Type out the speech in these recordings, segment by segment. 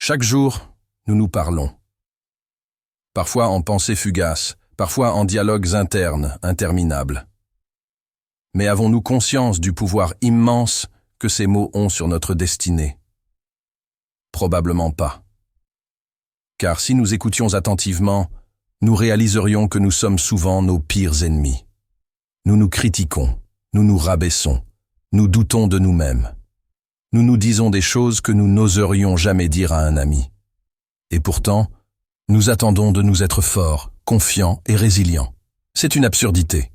Chaque jour, nous nous parlons. Parfois en pensées fugaces, parfois en dialogues internes, interminables. Mais avons-nous conscience du pouvoir immense que ces mots ont sur notre destinée? Probablement pas. Car si nous écoutions attentivement, nous réaliserions que nous sommes souvent nos pires ennemis. Nous nous critiquons, nous nous rabaissons, nous doutons de nous-mêmes. Nous nous disons des choses que nous n'oserions jamais dire à un ami. Et pourtant, nous attendons de nous être forts, confiants et résilients. C'est une absurdité.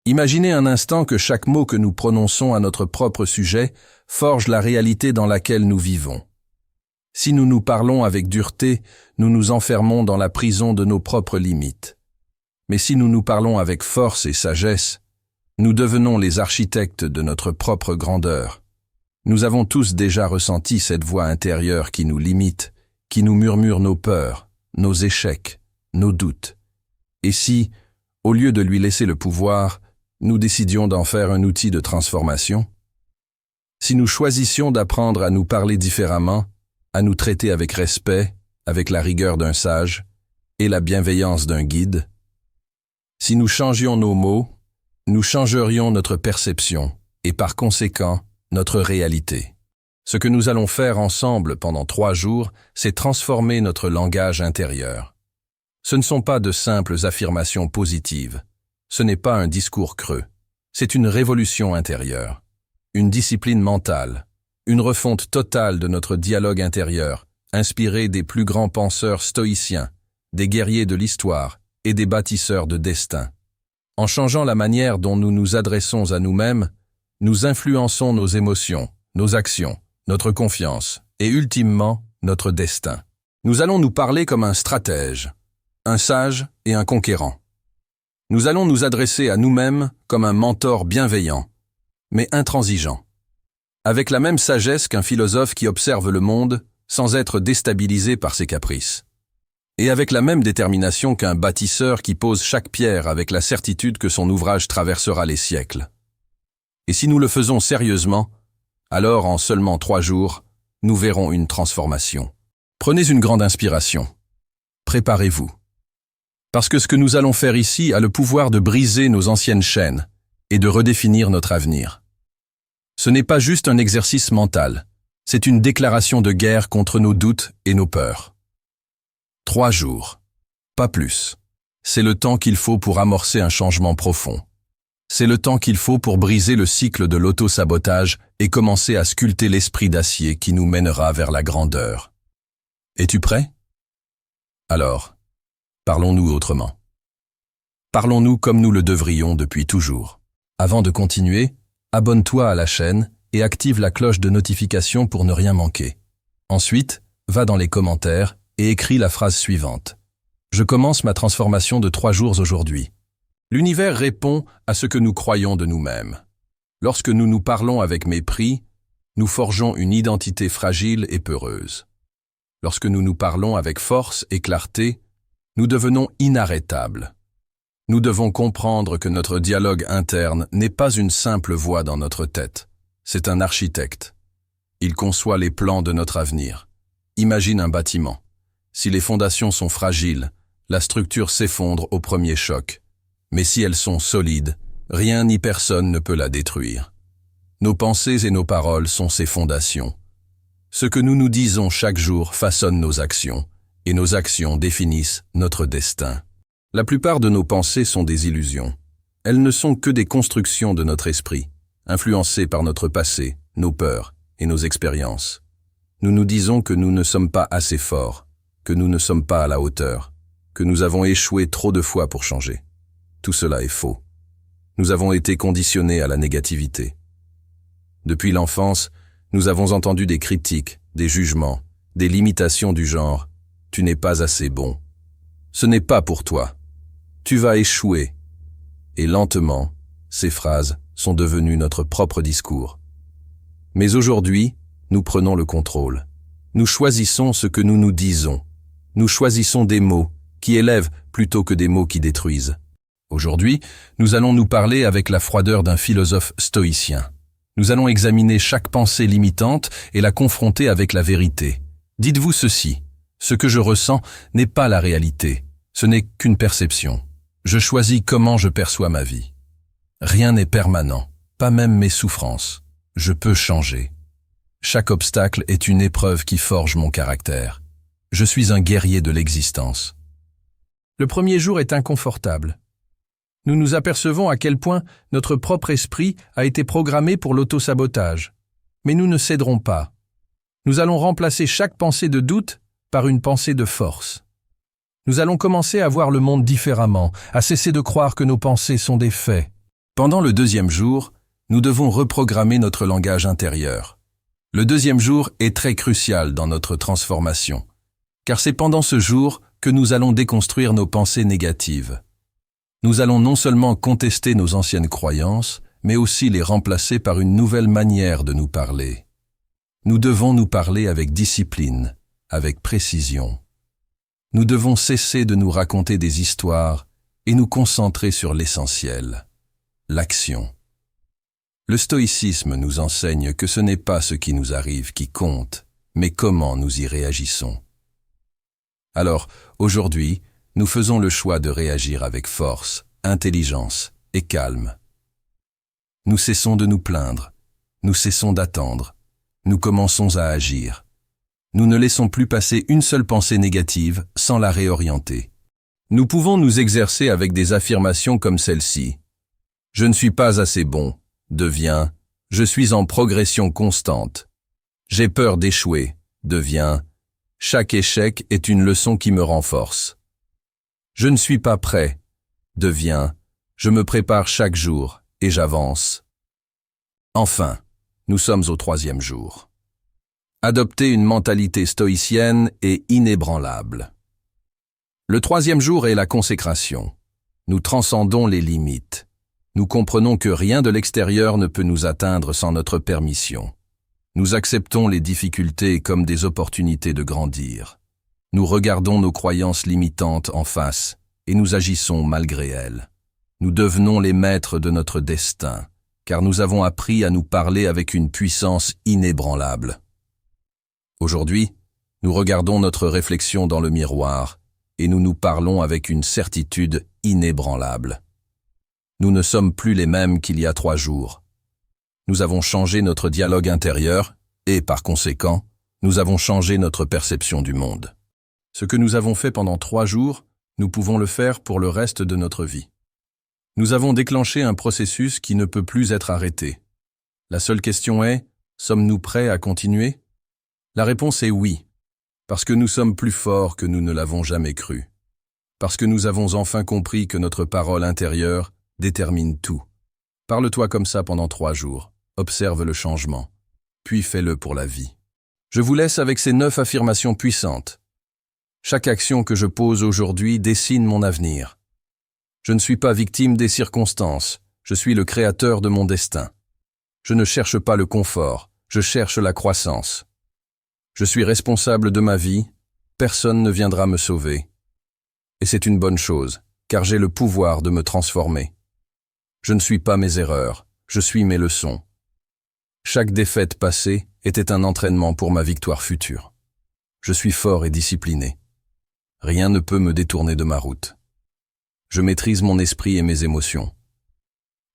Imaginez un instant que chaque mot que nous prononçons à notre propre sujet forge la réalité dans laquelle nous vivons. Si nous nous parlons avec dureté, nous nous enfermons dans la prison de nos propres limites. Mais si nous nous parlons avec force et sagesse, nous devenons les architectes de notre propre grandeur. Nous avons tous déjà ressenti cette voix intérieure qui nous limite, qui nous murmure nos peurs, nos échecs, nos doutes. Et si, au lieu de lui laisser le pouvoir, nous décidions d'en faire un outil de transformation? Si nous choisissions d'apprendre à nous parler différemment, à nous traiter avec respect, avec la rigueur d'un sage et la bienveillance d'un guide? Si nous changions nos mots, nous changerions notre perception et par conséquent, notre réalité. Ce que nous allons faire ensemble pendant 3 jours, c'est transformer notre langage intérieur. Ce ne sont pas de simples affirmations positives. Ce n'est pas un discours creux. C'est une révolution intérieure, une discipline mentale, une refonte totale de notre dialogue intérieur, inspirée des plus grands penseurs stoïciens, des guerriers de l'histoire et des bâtisseurs de destin. En changeant la manière dont nous nous adressons à nous-mêmes, nous influençons nos émotions, nos actions, notre confiance et ultimement notre destin. Nous allons nous parler comme un stratège, un sage et un conquérant. Nous allons nous adresser à nous-mêmes comme un mentor bienveillant, mais intransigeant, avec la même sagesse qu'un philosophe qui observe le monde sans être déstabilisé par ses caprices, et avec la même détermination qu'un bâtisseur qui pose chaque pierre avec la certitude que son ouvrage traversera les siècles. Et si nous le faisons sérieusement, alors en seulement 3 jours, nous verrons une transformation. Prenez une grande inspiration. Préparez-vous. Parce que ce que nous allons faire ici a le pouvoir de briser nos anciennes chaînes et de redéfinir notre avenir. Ce n'est pas juste un exercice mental, c'est une déclaration de guerre contre nos doutes et nos peurs. 3 jours, pas plus. C'est le temps qu'il faut pour amorcer un changement profond. C'est le temps qu'il faut pour briser le cycle de l'auto-sabotage et commencer à sculpter l'esprit d'acier qui nous mènera vers la grandeur. Es-tu prêt? Alors, parlons-nous autrement. Parlons-nous comme nous le devrions depuis toujours. Avant de continuer, abonne-toi à la chaîne et active la cloche de notification pour ne rien manquer. Ensuite, va dans les commentaires et écris la phrase suivante. Je commence ma transformation de 3 jours aujourd'hui. L'univers répond à ce que nous croyons de nous-mêmes. Lorsque nous nous parlons avec mépris, nous forgeons une identité fragile et peureuse. Lorsque nous nous parlons avec force et clarté, nous devenons inarrêtables. Nous devons comprendre que notre dialogue interne n'est pas une simple voix dans notre tête. C'est un architecte. Il conçoit les plans de notre avenir. Imagine un bâtiment. Si les fondations sont fragiles, la structure s'effondre au premier choc. Mais si elles sont solides, rien ni personne ne peut la détruire. Nos pensées et nos paroles sont ces fondations. Ce que nous nous disons chaque jour façonne nos actions, et nos actions définissent notre destin. La plupart de nos pensées sont des illusions. Elles ne sont que des constructions de notre esprit, influencées par notre passé, nos peurs et nos expériences. Nous nous disons que nous ne sommes pas assez forts, que nous ne sommes pas à la hauteur, que nous avons échoué trop de fois pour changer. Tout cela est faux. Nous avons été conditionnés à la négativité. Depuis l'enfance, nous avons entendu des critiques, des jugements, des limitations du genre « tu n'es pas assez bon ». Ce n'est pas pour toi. Tu vas échouer. Et lentement, ces phrases sont devenues notre propre discours. Mais aujourd'hui, nous prenons le contrôle. Nous choisissons ce que nous nous disons. Nous choisissons des mots qui élèvent plutôt que des mots qui détruisent. Aujourd'hui, nous allons nous parler avec la froideur d'un philosophe stoïcien. Nous allons examiner chaque pensée limitante et la confronter avec la vérité. Dites-vous ceci, ce que je ressens n'est pas la réalité, ce n'est qu'une perception. Je choisis comment je perçois ma vie. Rien n'est permanent, pas même mes souffrances. Je peux changer. Chaque obstacle est une épreuve qui forge mon caractère. Je suis un guerrier de l'existence. Le premier jour est inconfortable. Nous nous apercevons à quel point notre propre esprit a été programmé pour l'autosabotage. Mais nous ne céderons pas. Nous allons remplacer chaque pensée de doute par une pensée de force. Nous allons commencer à voir le monde différemment, à cesser de croire que nos pensées sont des faits. Pendant le deuxième jour, nous devons reprogrammer notre langage intérieur. Le deuxième jour est très crucial dans notre transformation, car c'est pendant ce jour que nous allons déconstruire nos pensées négatives. Nous allons non seulement contester nos anciennes croyances, mais aussi les remplacer par une nouvelle manière de nous parler. Nous devons nous parler avec discipline, avec précision. Nous devons cesser de nous raconter des histoires et nous concentrer sur l'essentiel, l'action. Le stoïcisme nous enseigne que ce n'est pas ce qui nous arrive qui compte, mais comment nous y réagissons. Alors, aujourd'hui, nous faisons le choix de réagir avec force, intelligence et calme. Nous cessons de nous plaindre, nous cessons d'attendre, nous commençons à agir. Nous ne laissons plus passer une seule pensée négative sans la réorienter. Nous pouvons nous exercer avec des affirmations comme celle-ci. Je ne suis pas assez bon, devient je suis en progression constante. J'ai peur d'échouer, devient chaque échec est une leçon qui me renforce. Je ne suis pas prêt, devient je me prépare chaque jour et j'avance. Enfin, nous sommes au troisième jour. Adopter une mentalité stoïcienne est inébranlable. Le troisième jour est la consécration. Nous transcendons les limites. Nous comprenons que rien de l'extérieur ne peut nous atteindre sans notre permission. Nous acceptons les difficultés comme des opportunités de grandir. Nous regardons nos croyances limitantes en face et nous agissons malgré elles. Nous devenons les maîtres de notre destin, car nous avons appris à nous parler avec une puissance inébranlable. Aujourd'hui, nous regardons notre réflexion dans le miroir et nous nous parlons avec une certitude inébranlable. Nous ne sommes plus les mêmes qu'il y a 3 jours. Nous avons changé notre dialogue intérieur et, par conséquent, nous avons changé notre perception du monde. Ce que nous avons fait pendant 3 jours, nous pouvons le faire pour le reste de notre vie. Nous avons déclenché un processus qui ne peut plus être arrêté. La seule question est, sommes-nous prêts à continuer ? La réponse est oui, parce que nous sommes plus forts que nous ne l'avons jamais cru. Parce que nous avons enfin compris que notre parole intérieure détermine tout. Parle-toi comme ça pendant 3 jours, observe le changement, puis fais-le pour la vie. Je vous laisse avec ces 9 affirmations puissantes. Chaque action que je pose aujourd'hui dessine mon avenir. Je ne suis pas victime des circonstances, je suis le créateur de mon destin. Je ne cherche pas le confort, je cherche la croissance. Je suis responsable de ma vie, personne ne viendra me sauver. Et c'est une bonne chose, car j'ai le pouvoir de me transformer. Je ne suis pas mes erreurs, je suis mes leçons. Chaque défaite passée était un entraînement pour ma victoire future. Je suis fort et discipliné. Rien ne peut me détourner de ma route. Je maîtrise mon esprit et mes émotions.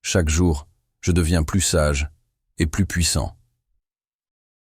Chaque jour, je deviens plus sage et plus puissant.